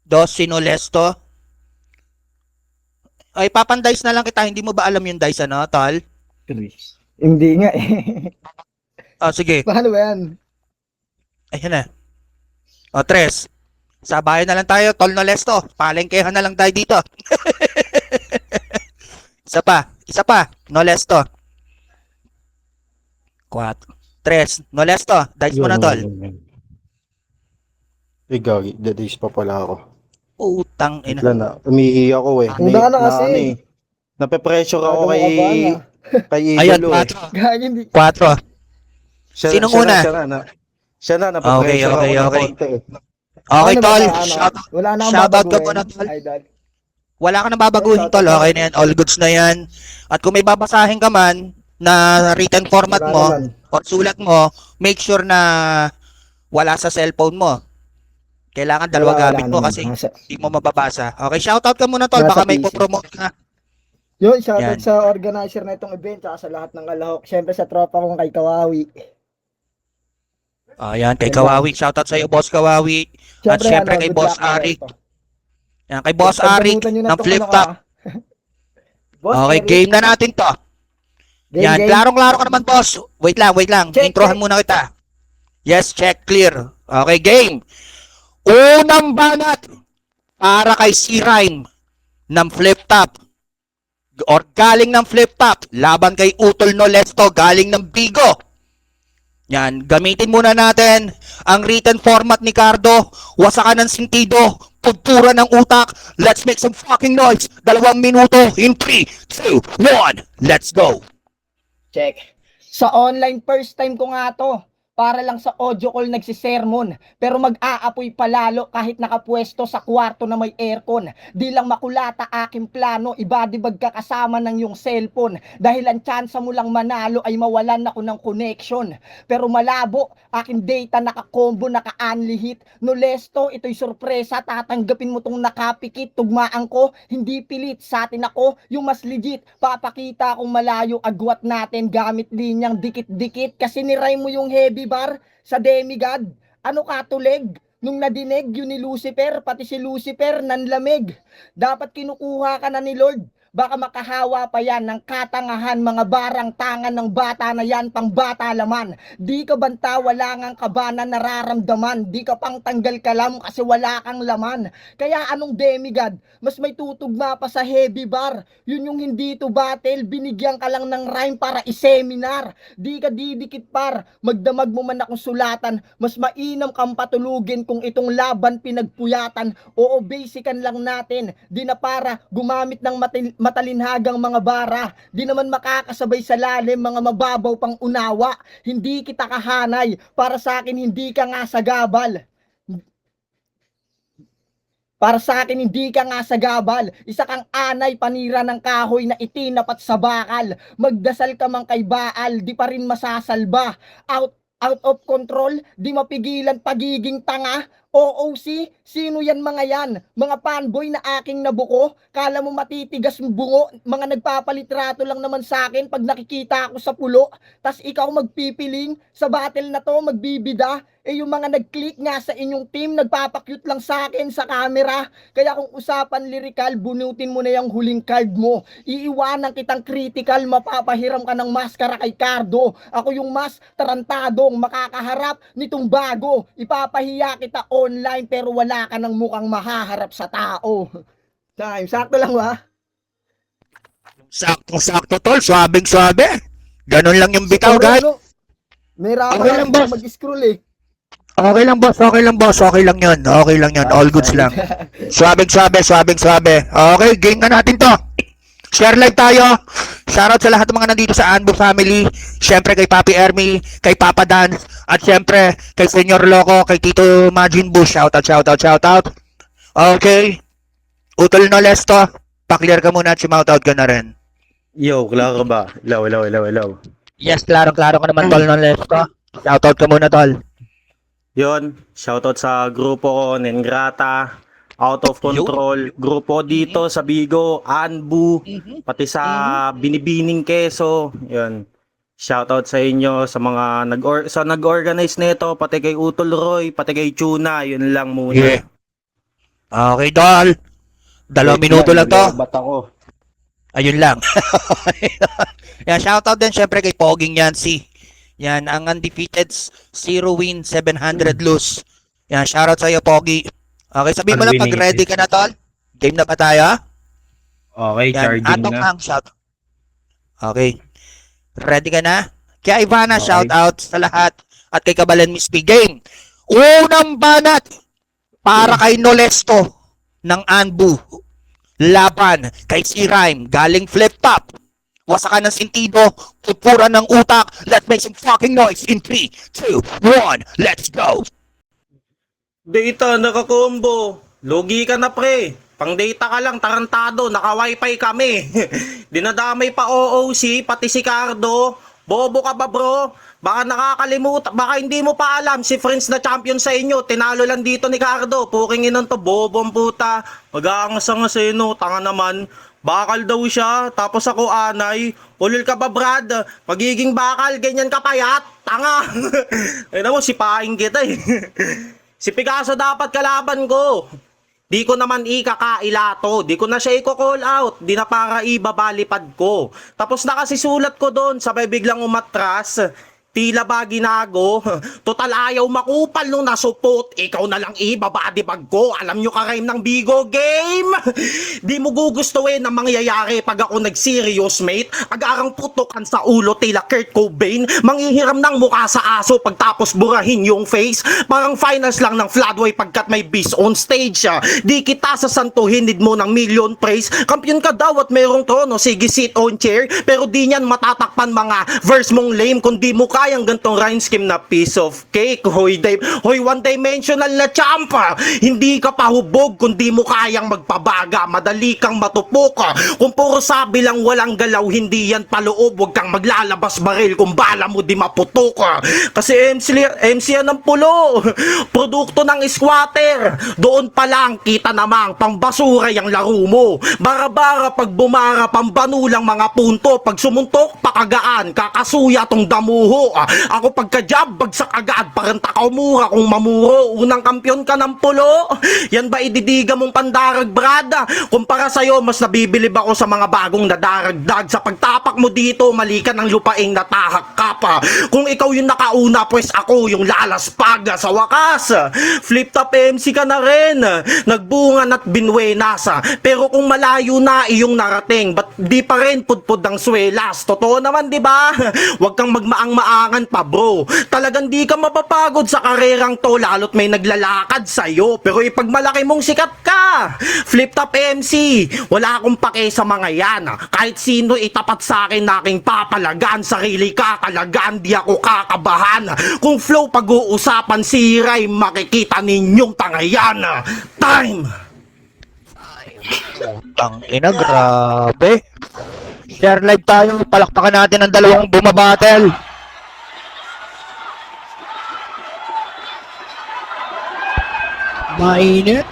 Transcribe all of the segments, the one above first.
Dos Sinolesto. Ay, papandice na lang kita. Hindi mo ba alam yung dice, ano, tol? Chris. Hindi nga eh. Oh, sige. Paano ba yan? Ayan na. O, tres. Sabayan na lang tayo, tol Nolesto. Palengkehan na lang tayo dito. Isa pa. Isa pa. Nolesto. 4. Tres. Nolesto. Dice mo na, tol. Ikaw, dadis pa pala ako. Utang ina. Wala na, umiihi ako eh. Una ka na kasi. ano eh. Nape-pressure ako Aga mo kay, kabahan, ah. kay Ayan, Idolo eh. 4. Gagi, hindi. 4. Sinong una? Siya na, nape-pressure Okay. ako ng konti eh. Okay, Ano ba, tol. ano? Wala na akong Shoutout ka babaguhin, muna, tol. Idol. Wala ka nang babaguhin, tol. Okay na yan. All goods na yan. At kung may babasahin ka man na written format Wala mo naman. o sulat mo, make sure na wala sa cellphone mo. Kailangan dalawa Wala gamit mo naman. kasi hindi mo mababasa. Okay, shoutout ka muna, tol. Nasa Baka may PC. popromote ka. Yun, shoutout Yan. sa organizer na itong event, tsaka sa lahat ng kalahok. Siyempre sa tropa kong kay Kawawi. Ayan, kay Kawawi. Shoutout sa iyo, Boss Kawawi. At syempre kay good Boss luck na Arik. ito. Yan, kay Boss Arik Pagdamutan nyo na ng tong Flip ano, Top. Boss Okay, Eric. game na natin to. Game, Yan, game. klarong-klaro ka naman, boss. Wait lang. Check, Introhan check. muna kita. Yes, check, clear. Okay, game. Unang banat para kay C-Rhyme ng Flip Top. Or galing ng Flip Top. Laban kay Utol Nolesto galing ng Bigo. Yan, gamitin muna natin ang written format ni Cardo. Wasakan ng sentido. Pagpura ng utak. Let's make some fucking noise. 2 minuto in 3, 2, 1. Let's go. Check. Sa online, first time ko nga to. Para lang sa audio call nagsisermon. Pero mag-aapoy palalo kahit nakapwesto sa kwarto na may aircon. Di lang makulata aking plano, ibadibag ka kasama ng yung cellphone. Dahil ang tsansa mo lang manalo ay mawalan ako ng connection. Pero malabo, aking data naka-combo, naka-unli hit. No lesto, ito'y sorpresa, tatanggapin mo tong nakapikit. Tugmaan ko, hindi pilit, sa atin ako, yung mas legit. Papakita kung malayo agwat natin gamit linyang dikit-dikit. Kasi niray mo yung heavy bar sa demigod. Ano katulig? Nung nadinig yun ni Lucifer, pati si Lucifer nanlamig. Dapat kinukuha ka na ni Lord. Baka makahawa pa yan ng katangahan, mga barang tangan ng bata na yan, pang bata laman. Di ka banta, wala ngang kaba na nararamdaman. Di ka pang tanggal kalam kasi wala kang laman. Kaya anong demigod? Mas may tutugma pa sa heavy bar. Yun yung hindi to battle, binigyan ka lang ng rhyme para i-seminar. Di ka didikit par, magdamag mo man akong sulatan. Mas mainam kang patulugin kung itong laban pinagpuyatan. Oo, basican lang natin. Di na para gumamit ng matalinhagang mga bara. Di naman makakasabay sa lalim, mga mababaw pang unawa. Hindi kita kahanay, para sa akin hindi ka nga sagabal. Para sa akin hindi ka nga sagabal. Isa kang anay, panira ng kahoy na itinapat sa bakal. Magdasal ka mang kay Baal, di pa rin masasalba. Out of control, di mapigilan pagiging tanga. OOC, sino yan mga yan? Mga fanboy na aking nabuko? Kala mo matitigas mo bungo? Mga nagpapalitrato lang naman sa akin pag nakikita ako sa pulo. Tas ikaw magpipiling, sa battle na to magbibida. Eh yung mga nag-click nga sa inyong team, nagpapakyut lang sa akin sa camera. Kaya kung usapan lyrical, bunutin mo na yung huling card mo. Iiwanan kitang critical, mapapahiram ka ng maskara kay Cardo. Ako yung mas tarantadong makakaharap nitong bago. Ipapahiya kita online pero wala ka ng mukhang mahaharap sa tao. Time, sakto lang ba? Sakto, tol. Swabing-swabe. Ganon lang yung bitaw, guys. May rapat Okay lang, boss. mag-scroll eh. Okay lang, boss. Okay lang yun. All goods lang. Swabing-swabe. Okay, game na natin to. Share live tayo. Shoutout sa lahat ng mga nandito sa Anbo family. Siyempre kay Papi Ermi, kay Papa Dan, at siyempre kay Senyor Loco, kay Tito Majin Bush. Shoutout. Okay. Utol Nolesto, pa-clear ka muna at shoutout ka na rin. Yo, klaro ba? Ilaw. Yes, klaro ka naman, Tol Nolesto. Shoutout ka muna, Tol. Yon, shoutout sa grupo ko, Nengrata, Out of Control, grupo dito sa Bigo, Anbu, pati sa Binibining Keso. Yon. Shoutout sa inyo sa mga nag-organize nito, pati kay Utol Roy, pati kay Tuna, yun lang muna. Yeah. Okay, Tol. 2 minuto lang to. Ba't ako? Ayun lang. Yan, shoutout din syempre kay Poging Yancy. Yan, ang undefeated 0 win, 700 lose. Yan, shoutout sa iyo, Pogi. Okay, sabihin mo lang pag ready ka na, Tol. Game na ba tayo? Okay, Yan, charging atong na. ang shout. Okay. Ready ka na? Kaya Ivana, Okay. shoutout sa lahat. At kay Kabalan Miss P. Game. Unang banat para kay Nolesto ng Anbu. Laban kay C-Rhyme galing flip top. Wasakan ng sentido, pupura ng utak. Let's make some fucking noise in 3, 2, 1, let's go! Data, naka-combo. Logi ka na, pre. Pang data ka lang, tarantado. Naka-wifi kami. Dinadamay pa OOC, pati si Cardo. Bobo ka ba, bro? Baka nakakalimutan, baka hindi mo pa alam, si Friends na champion sa inyo. Tinalo lang dito ni Cardo. Puking inon to, bobo ang puta. Mag-aangas-angas eh, no? Tanga naman. Bakal daw siya, tapos ako anay. Ulul ka ba, Brad? Magiging bakal, ganyan ka payat. Tanga. Ayun mo, sipain kita eh. Si Picasso dapat kalaban ko. Di ko naman ikakailato. Di ko na siya i-call out. Di na para ibabalipad ko. Tapos na kasi sulat ko doon. Sabay biglang umatras. Tila ba ginago? Total ayaw makupal nung nasupot. Ikaw na lang ibabadibag ko. Alam nyo ka-rhyme ng Bigo Game? Di mo gugustuhin ang mangyayari pag ako nag-serious, mate. Agarang putokan sa ulo tila Kurt Cobain. Manghihiram ng mukha sa aso pagtapos burahin yung face. Parang finals lang ng Floodway pagkat may beast on stage. Di kita sasantuhin, need mo ng million praise. Kampiyon ka daw at merong trono. Sige, sit on chair. Pero di niyan matatakpan mga verse mong lame kung di mo kayang gantong rhyme scheme na piece of cake. Hoy, one-dimensional na champa. Hindi ka pa hubog kung di mo kayang magpabaga. Madali kang matupok. Kung puro sabi lang walang galaw, hindi yan paloob. Huwag kang maglalabas baril kung bala mo di maputok. Kasi MC yan ng pulo. Produkto ng squatter. Doon pa lang kita namang pambasura yung laro mo. Bara-bara pag bumara, pambanulang mga punto. Pag sumuntok, pakagaan. Kakasuya tong damuho. Ako pagka-job, bagsak agad. Parang takaw mura kung mamuro. Unang kampiyon ka ng pulo. Yan ba ididiga mong pandarag, Brad? Kumpara sa'yo, mas nabibilib ako sa mga bagong nadaragdag. Sa pagtapak mo dito, mali ka ng lupaing natahak ka pa. Kung ikaw yung nakauna, pues ako yung lalaspag. Sa wakas, flip top MC ka na rin. Nagbungan at binwenas. Pero kung malayo na iyong narating, ba't di pa rin pudpud ng swelas? Totoo naman, di ba? Huwag kang magmaang-maangan pa, bro. Talagang di ka mapapagod sa karerang to, lalo't may naglalakad sa'yo. Pero ipagmalaki mong sikat ka. Flip top MC, wala akong pake sa mga yan. Kahit sino itapat sa akin na aking papalagan, sarili kakalagan, di ako kakabahan. Kung flow pag-uusapan, si Ray, makikita ninyong tangayan. Time! Ina, grabe. Share live tayo. Palakpakan natin ang dalawang bumabattle. Mainit.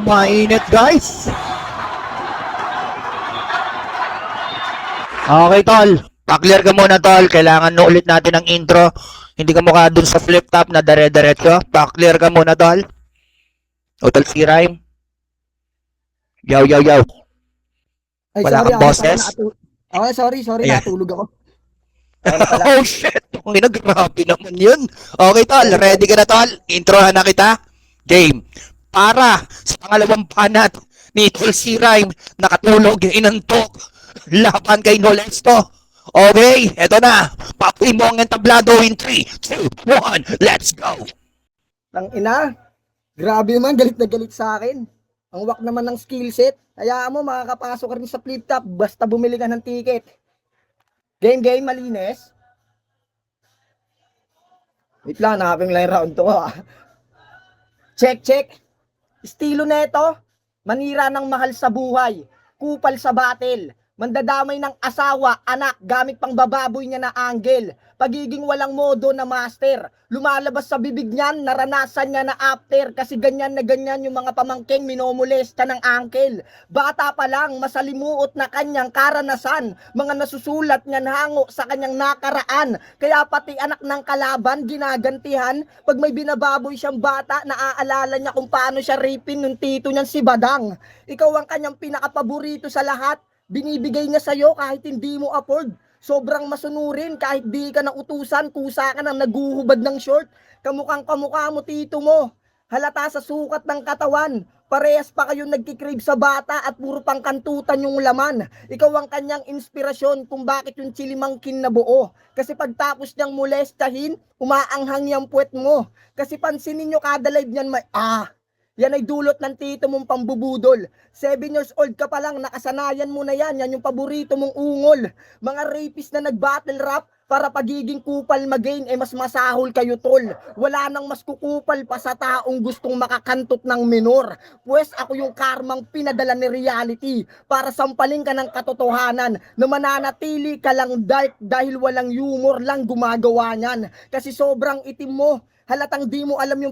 Mainit, guys. Okay, Tol. Pa-clear ka muna, Tol. Kailangan no ulit natin ang intro. Hindi ka mukha dun sa flip top na dare-diretso. Pa-clear ka muna, Tol. Hotel C-Rhyme. Yaw, yaw, yaw. Ay, Wala sorry, kang boses? Okay, sorry, Ayan. natulog ako. Oh shit! Ina, grabe naman yun. Okay, Tol. Ready ka na, Tol? Introhan na kita. Game. Para sa pangalawang panat ni Tol C-Rhyme, nakatulog, inantok, laban kay Nolesto. Okay, eto na. Papoy mo ang entablado in 3, 2, 1, let's go! Tang ina, grabe naman, galit na galit sa akin. Ang wak naman ng skill set. Hayaan mo, makakapasok ka rin sa flip top basta bumili ka ng ticket. Game, malinis. Wait lang, nakaping line round to ah. Check. Estilo neto, manira ng mahal sa buhay, kupal sa battle, mandadamay ng asawa, anak, gamit pang bababoy niya na angle, pagiging walang modo na master, lumalabas sa bibig niyan, naranasan niya na after, kasi ganyan na ganyan yung mga pamangking minomolesta ng uncle. Bata pa lang, masalimuot na kanyang karanasan, mga nasusulat niyan hango sa kanyang nakaraan, kaya pati anak ng kalaban, ginagantihan, pag may binababoy siyang bata, naaalala niya kung paano siya rapin ng tito niyan si Badang. Ikaw ang kanyang pinakapaborito sa lahat, binibigay niya sa'yo kahit hindi mo afford. Sobrang masunurin kahit di ka na utusan, kusa ka nang naguhubad ng short. Kamukhang kamukha mo tito mo. Halata sa sukat ng katawan. Parehas pa kayong nagkikrib sa bata at puro pang kantutan yung laman. Ikaw ang kanyang inspirasyon kung bakit yung chilimangkin na buo. Kasi pagtapos niyang molestahin, umaanghang yung puwet mo. Kasi pansinin nyo kada live niyan may yan ay dulot ng tito mong pambubudol. 7 years old ka pa lang, nakasanayan mo na yan. Yan yung paborito mong ungol. Mga rapist na nag-battle rap para pagiging kupal magain, mas masahol kayo tol. Wala nang mas kukupal pa sa taong gustong makakantot ng minor. Pwes ako yung karmang pinadala ni reality para sampalin ka ng katotohanan na mananatili ka lang dark dahil walang humor lang gumagawa niyan. Kasi sobrang itim mo. Halatang di mo alam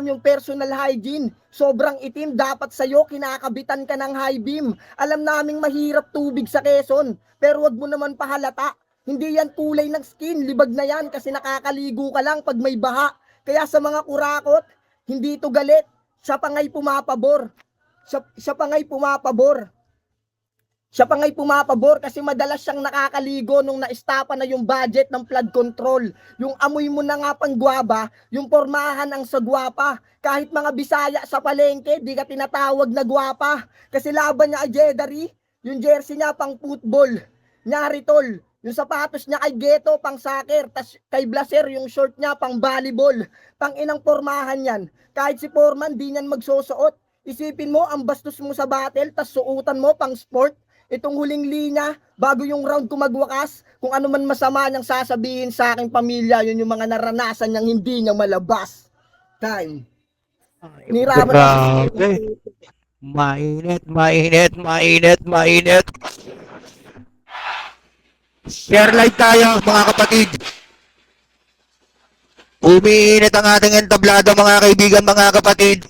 yung personal hygiene. Sobrang itim, dapat sa'yo kinakabitan ka ng high beam. Alam naming mahirap tubig sa Quezon, pero wag mo naman pahalata. Hindi yan kulay ng skin, libag na yan kasi nakakaligo ka lang pag may baha. Kaya sa mga kurakot, hindi to galit. Siya pa nga'y pumapabor. Siya pa nga'y pumapabor kasi madalas siyang nakakaligo nung na-estapa na yung budget ng flood control. Yung amoy mo na nga pang guwaba, yung pormahan ang sagwapa. Kahit mga Bisaya sa palengke, di ka tinatawag na guwapa. Kasi laban niya kay Jedari, yung jersey niya pang football. Nyari tol, yung sapatos niya kay Geto pang soccer, tas kay Blaser yung short niya pang volleyball. Pang inang pormahan yan. Kahit si Foreman di niyan magsusuot. Isipin mo ang bastos mo sa battle, tas suutan mo pang sport. Itong huling linya, bago yung round ko magwakas, kung ano man masama niyang sasabihin sa aking pamilya, yun yung mga naranasan niyang hindi niya malabas. Time. Niraman Grabe. Mainit. Share live tayo mga kapatid. Umiinit ang ating entablado mga kaibigan, mga kapatid.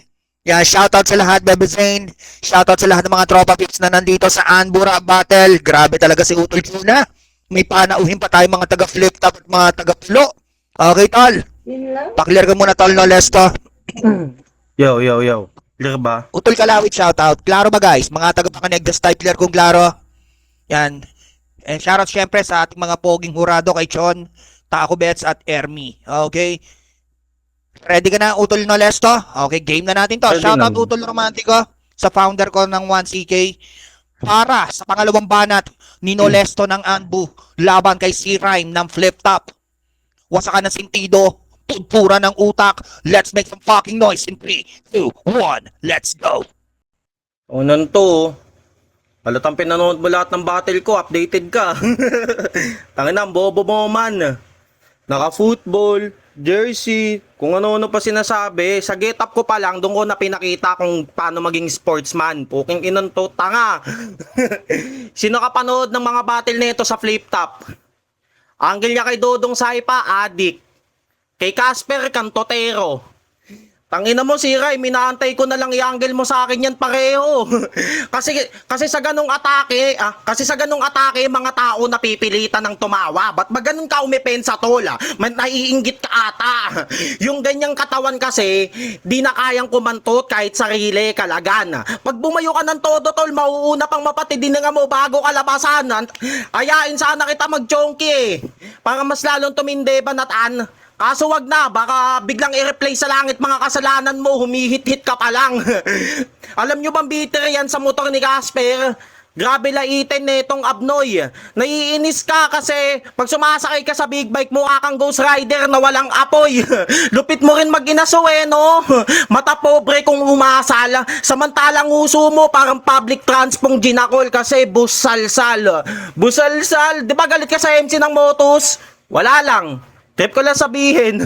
Yeah, shoutout sa lahat, Bebe Zane. Shoutout sa lahat ng mga tropa pips na nandito sa Anbura Battle. Grabe talaga si Utol Tuna. May panauhin pa tayo mga taga flip top at mga taga pulo. Okay, tol. Paklear ka muna, tol, no, Lesto. Yo. Clear ba? Utol Kalawit, shoutout. Klaro ba, guys? Mga taga Pakanegdas type, clear kung klaro. Yan. And shoutout syempre sa ating mga poging hurado kay Chon, Taco Bets at Ermi. Okay? Ready ka na, Utol no Lesto? Okay, game na natin to. Ready Shoutout na. Utol Romantico sa founder ko ng 1CK. Para sa pangalawang banat ni Nolesto ng Anbu laban kay C-Rhyme ng Flip Top. Wasakan ng sintido, pudpura ng utak. Let's make some fucking noise in 3, 2, 1. Let's go. Unan to. Halatang pinanood mo lahat ng battle ko, updated ka. Tangina, ang bobo mo man. Naka-football, jersey, kung ano-ano pa sinasabi. Sa get-up ko pa lang, doon ko na pinakita kung paano maging sportsman. Puking inan to, tanga. Sino ka panood ng mga battle nito sa flip top? Angle niya kay Dodong Saipa, adik. Kay Casper, kantotero. Tangina mo si Ray, minaantay ko na lang i-angle mo sa akin yan pareho. kasi sa ganung atake, mga tao napipilitan ng tumawa. Ba't ba ganun ka umipensa tol? Naiinggit ka ata. Yung ganyang katawan kasi, di na kayang kumantot kahit sarili kalagan. Pag bumayo ka ng todo tol, mauuna pang mapatidin nga mo bago kalabasan. Ayain sana kita mag-chonky para mas lalong tuminde banatan. Kaso wag na, baka biglang i-replay sa langit mga kasalanan mo, humihit-hit ka pa lang. Alam nyo bang bitter yan sa motor ni Casper? Grabe laitin netong abnoy. Naiinis ka kasi pag sumasakay ka sa big bike mo kang Ghost Rider na walang apoy. Lupit mo rin mag-inaso no? Mata pobre kung umasal. Samantalang uso mo parang public transpong ginakol kasi busalsal. Busalsal, di ba galit ka sa MC ng Motos? Wala lang. Trip ko lang sabihin.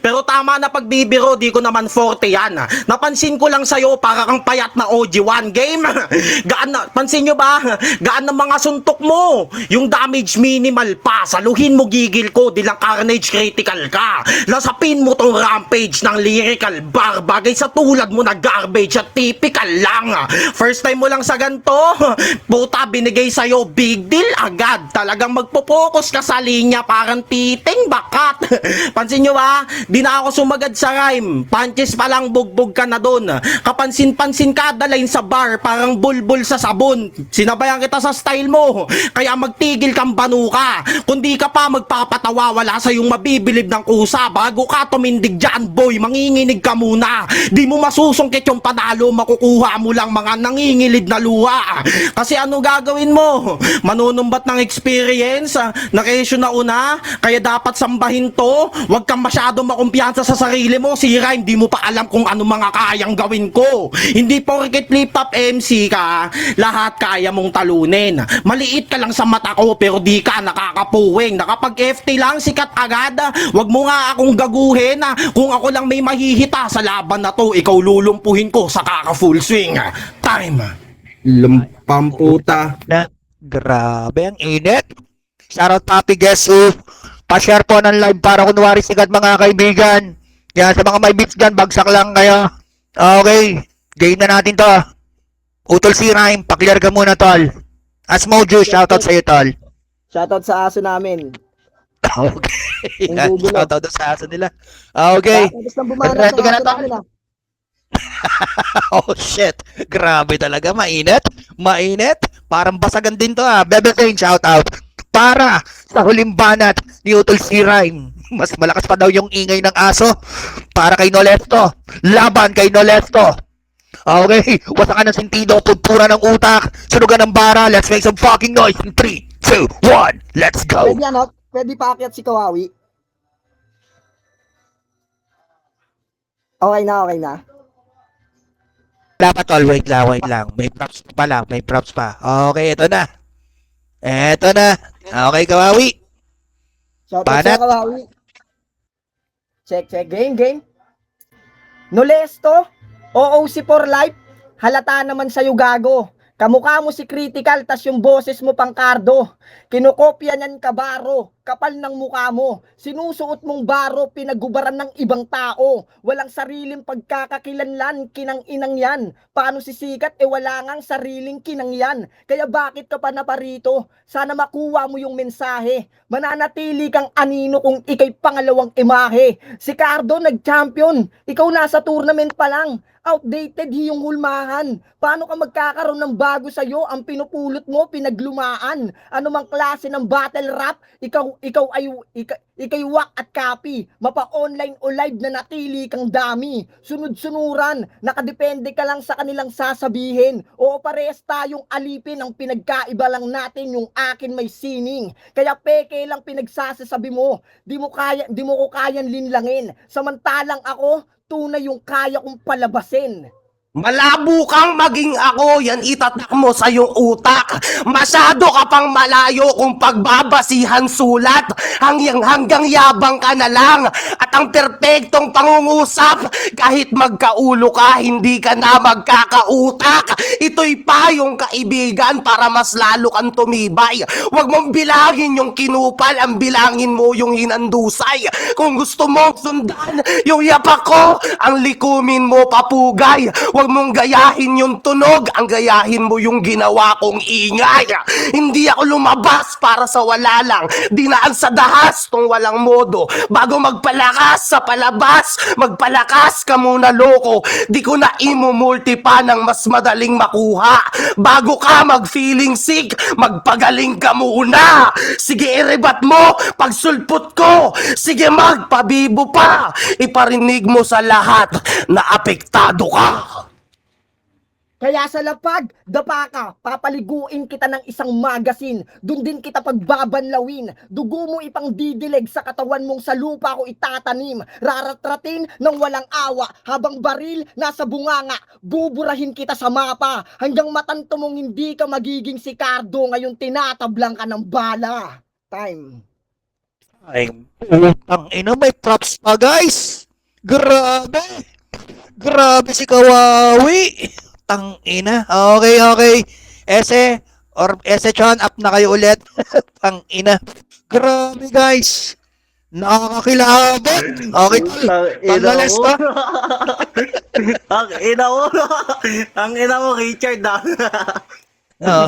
Pero tama na pagbibiro, di ko naman forte yan. Napansin ko lang sa'yo, para kang payat na OG1 game. Gaan na, pansin nyo ba? Gaan ng mga suntok mo. Yung damage minimal pa. Saluhin mo gigil ko, di lang carnage critical ka. Lasapin mo tong rampage ng lyrical bar. Bagay sa tulad mo na garbage at typical lang. First time mo lang sa ganto. Puta, binigay sa'yo, big deal agad. Talagang magpo-focus ka sa linya, parang titing bakat. Pansin nyo ba? Di na ako sumagad sa rhyme. Punches pa lang, bugbog ka na dun. Kapansin-pansin kada line sa bar, parang bulbul sa sabon. Sinabayan kita sa style mo, kaya magtigil kang banuka. Kundi ka pa magpapatawa, wala sa yung mabibilib ng kusa. Bago ka tumindig dyan, boy, manginginig ka muna. Di mo masusungkit yung panalo, makukuha mo lang mga nangingilid na luha. Kasi ano gagawin mo? Manunumbat ng experience, na kesyo na una, kaya dapat sambahin to. Huwag kang masyadong makumpiyansa sa sarili mo. Si Rhyme, di mo pa alam kung ano mga kayang gawin ko. Hindi porket flip-top MC ka, lahat kaya mong talunin. Maliit ka lang sa mata ko, pero di ka nakakapuwing. Nakapag FT lang, sikat agad. Huwag mo nga akong gaguhin. Kung ako lang may mahihita sa laban na to, ikaw lulumpuhin ko sa kaka-full swing. Time. Lumpamputa. Na, grabe, ang init. Shoutout Papi Guess Who. Pa-share po ng live para kunwari sikat mga kaibigan. Yan, sa mga may beats dyan, bagsak lang kayo. Okay, game na natin to. Utol si Rhyme, paklear ka muna, tol. Asmojo, shoutout sa'yo, tol. Shoutout sa aso namin. Okay. Yung Yan, Google, shoutout sa aso nila. Okay. Tapos nang bumanat Ready ka na, aso tol? namin, ah. Oh shit, grabe talaga, mainit. Mainit, parang basagan din to Bebe Zane, shoutout. Para sa huling banat ni Utol si Rhyme. Mas malakas pa daw yung ingay ng aso. Para kay Nolesto. Laban kay Nolesto. Okay, wasakan ng sentido, pudpura ng utak, sunugan ng bara. Let's make some fucking noise in 3, 2, 1, let's go. Pwede ano? Pwede paakyat si Kawawi. Okay na, okay na. Dapat all, wait lang. May props pa lang, may props pa. Okay, ito na. Ito na. Okay, Kawawi. Shoutout Banat. sa Kawawi. Check. Game. Nolesto, OOC for life. Halata naman sa'yo, gago. Kamukha mo si Critical, tas yung boses mo pang Cardo. Kinokopya niyan ka, baro. Kapal ng mukha mo. Sinusuot mong baro, pinagubaran ng ibang tao. Walang sariling pagkakakilanlan, kinang-inang yan. Paano sisikat? Wala ngang sariling kinang yan. Kaya bakit ka pa naparito? Sana makuha mo yung mensahe. Mananatili kang anino kung ikay pangalawang imahe. Si Cardo nag-champion. Ikaw nasa tournament pa lang. Outdated yung hulmahan. Paano ka magkakaroon ng bago sa'yo? Ang pinupulot mo, pinaglumaan. Ano mang klase ng battle rap, ikay wak at copy. Mapa-online o live na natili kang dami. Sunod-sunuran, nakadepende ka lang sa kanilang sasabihin. O parehas tayong alipin, ang pinagkaiba lang natin yung akin may sining. Kaya peke lang pinagsasasabi mo. Di mo ko kayang linlangin. Samantalang ako, tunay yung kaya kong palabasin. Malabo kang maging ako, yan itatak mo sa iyong utak. Masyado ka pang malayo kung pagbabasihan sulat. Hanggang yabang ka na lang. At ang perpektong pangungusap, kahit magkaulo ka, hindi ka na magkakautak. Ito'y payong kaibigan para mas lalo kang tumibay. Huwag mong bilangin yung kinupal, ang bilangin mo yung hinandusay. Kung gusto mong sundan yung yapak ko, ang likumin mo papugay. Huwag mong gayahin yung tunog, ang gayahin mo yung ginawa kong ingay. Hindi ako lumabas para sa wala lang. Dinaan sa dahas tong walang modo. Bago magpalakas sa palabas, magpalakas ka muna loko. Di ko na imumulti pa ng mas madaling makuha. Bago ka mag-feeling sick, magpagaling ka muna. Sige, irebat mo pagsulpot ko. Sige, magpabibo pa. Iparinig mo sa lahat na apektado ka. Kaya sa lapag, dapa ka, papaliguin kita ng isang magasin. Doon din kita pagbabanlawin. Dugo mo ipang didilig sa katawan mong sa lupa ko itatanim. Raratratin ng walang awa. Habang baril nasa bunganga, buburahin kita sa mapa. Hanggang matanto mong hindi ka magiging si Cardo. Ngayon tinatablang ka ng bala. Time. Ay, putang ina, may props pa, guys. Grabe. Grabe si Kawawi. Tang ina. Okay, okay. Ese Chan, up na kayo ulit. Tang ina. Grabe, guys. Nakakakilabot. Okay, tol. Tol, pa. Ang ina mo. Ang ina mo, Richard Oh.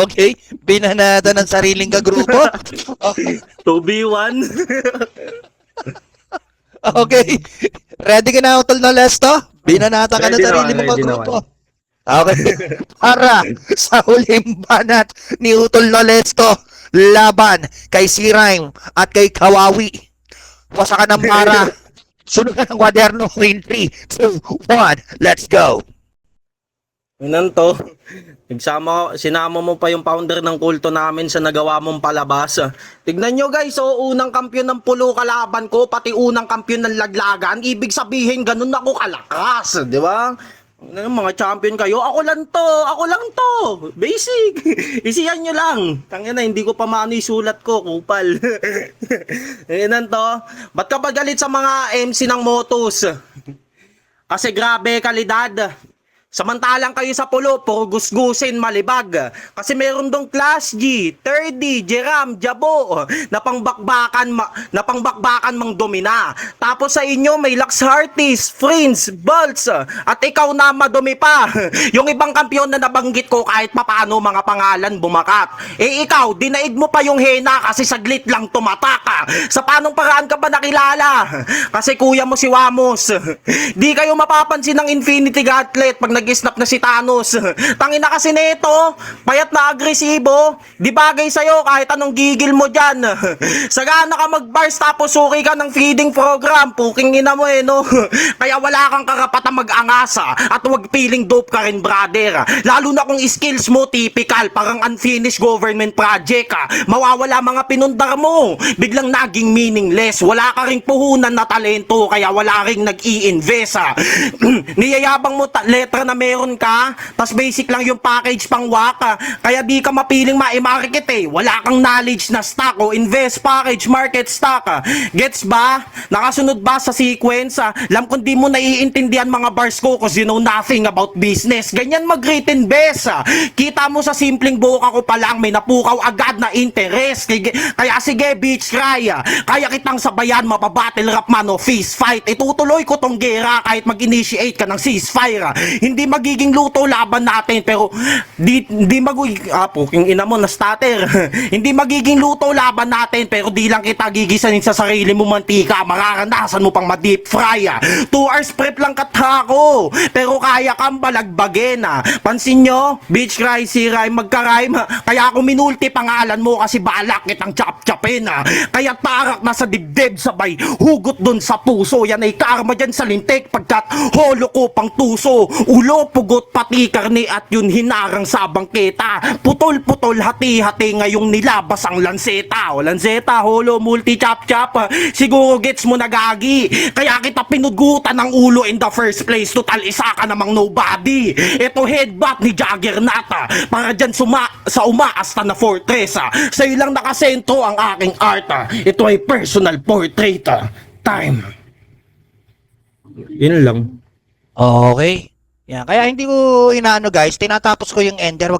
Okay. Binanata ng sariling kagrupo. Okay. 2v1. Okay. Ready ka na, Utol Nolesto? Binanata ka na Ready sarili naman, mo ready kagrupo. Okay. Para sa huling banat ni Utol Nolesto, laban kay Sirime at kay Kawawi. Wasa ka ng para. Sunod ka ng kwaderno in 3, 2, 1. Let's go. Inan to. Sinama mo pa yung founder ng kulto namin sa nagawa mong palabas. Tignan nyo guys, unang kampiyon ng pulo kalaban ko, pati unang kampiyon ng laglagan. Ibig sabihin, ganun ako kalakas, di ba? Mga champion kayo, ako lang to. Basic. Isiyan nyo lang. Tangina, hindi ko pa maano isulat ko, kupal. Inan to. Ba't ka ba galit sa mga MC ng Motos? Kasi grabe kalidad. Samantalang kayo sa pulo, puro gusgusin, malibag. Kasi meron dong Class G, 3D, Jeram, Jabo, napangbakbakan mang domina. Tapos sa inyo may Lux Hearties, Friends, Bolts, at ikaw na madumi pa. Yung ibang kampiyon na nabanggit ko kahit papaano mga pangalan bumakat. Eh ikaw, dinaig mo pa yung hena kasi saglit lang tumataka. Sa panong paraan ka ba nakilala? Kasi kuya mo si Wamos. Di kayo mapapansin ng Infinity Gauntlet pag nag-snap na si Thanos. Tangina kasi nito, payat na agresibo, di bagay sa'yo kahit anong gigil mo dyan. Sagana ka mag-bars tapos suki ka ng feeding program, puking ina mo no. Kaya wala kang karapatang mag-angasa at huwag piling dope ka rin brother. Lalo na kung skills mo typical, parang unfinished government project mawawala mga pinundar mo, biglang naging meaningless. Wala ka ring puhunan na talento, kaya wala ring nag-i-invest niyayabang mo letra na meron ka, tas basic lang yung package pang waka, kaya di ka mapiling ma-market wala kang knowledge na stock o invest package market stock gets ba? Nakasunod ba sa sequence? Alam kung di mo naiintindihan mga bars ko cause you know nothing about business, ganyan mag-written best kita mo sa simpleng buka ko pa lang may napukaw agad na interest, kaya sige bitch cry, kaya kitang sabayan mapabattle rap man o fist fight, itutuloy ko tong gera kahit mag-initiate ka ng ceasefire. Hindi magiging luto laban natin pero di magiging puking ina mo na starter. Hindi magiging luto laban natin pero di lang kita gigisanin sa sarili mo mantika, mararanasan mo pang ma-deep fry 2 hours prep lang katako pero kaya kang balagbagin pansin nyo, bitch cry si rhyme magka-rhyme kaya ako minulti pangalan mo kasi balak kitang chap-chapin kaya tarak na sa dibdib sabay hugot dun sa puso, yan ay karma dyan sa lintik pagkat holo ko pang tuso, ulo, pugot, pati karne at yun hinarang sa bangketa. Putol-putol, hati-hati ngayong nilabas ang lanseta. O lanseta, holo, multi, chap-chap. Siguro gets mo nagagi. Kaya kita pinugutan ng ulo in the first place. Total, isa ka namang nobody. Ito headbutt ni Juggernaut para dyan sa umaasta na fortress. Sa'yo lang nakasentro ang aking art. Ito ay personal portrait. Time. Yun lang. Okay. Yan. Kaya hindi ko inaano guys, tinatapos ko yung ender, wag